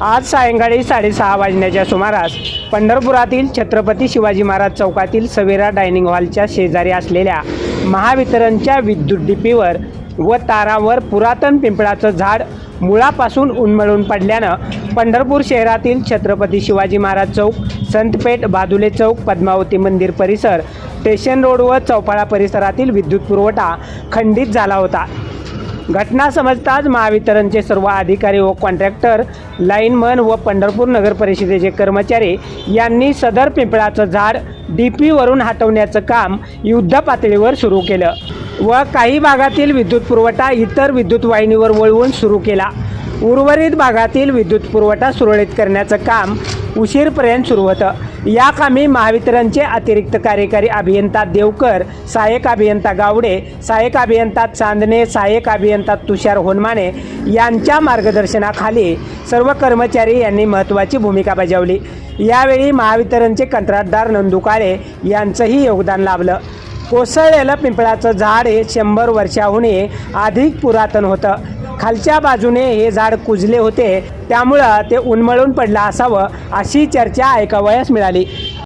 आज सायंकाळी 6:30 वाजण्याच्या सुमारास पंढरपुरातील छत्रपती शिवाजी महाराज चौकातील सवेरा डायनिंग हॉलच्या शेजारी असलेल्या महावितरणच्या विद्युत डीपीवर व तारावर पुरातन पिंपळाचं झाड मुळापासून उन्मळून पडल्यानं पंढरपूर शहरातील छत्रपती शिवाजी महाराज चौक, संतपेठ, बादुले चौक, पद्मावती मंदिर परिसर, स्टेशन रोड व चौपाळा परिसरातील विद्युत पुरवठा खंडित झाला होता। घटना समजताच महावितरणचे सर्व अधिकारी व कॉन्ट्रॅक्टर, लाईनमन व पंढरपूर नगर परिषदेचे कर्मचारी यांनी सदर पिंपळाचं झाड डीपीवरून हटवण्याचं काम युद्धपातळीवर सुरू केलं व काही भागातील विद्युत पुरवठा इतर विद्युत वाहिनीवर वळवून सुरू केला। उर्वरित भागातील विद्युत पुरवठा सुरळीत करण्याचं काम उशीरपर्यंत सुरू होतं। या कामी महावितरणचे अतिरिक्त कार्यकारी अभियंता देवकर, सहाय्यक अभियंता गावडे, सहाय्यक अभियंता चांदणे, सहाय्यक अभियंता तुषार होनमाने यांच्या मार्गदर्शनाखाली सर्व कर्मचारी यांनी महत्त्वाची भूमिका बजावली। यावेळी महावितरणचे कंत्राटदार नंदू काळे यांचंही योगदान लाभलं। कोसळलेलं पिंपळाचं झाड हे 100 वर्षाहूनही अधिक पुरातन होतं। खालच्या बाजूने हे झाड कुजले होते, त्यामुळं ते उन्मळून पडलं असावं अशी चर्चा ऐकावयास मिळाली।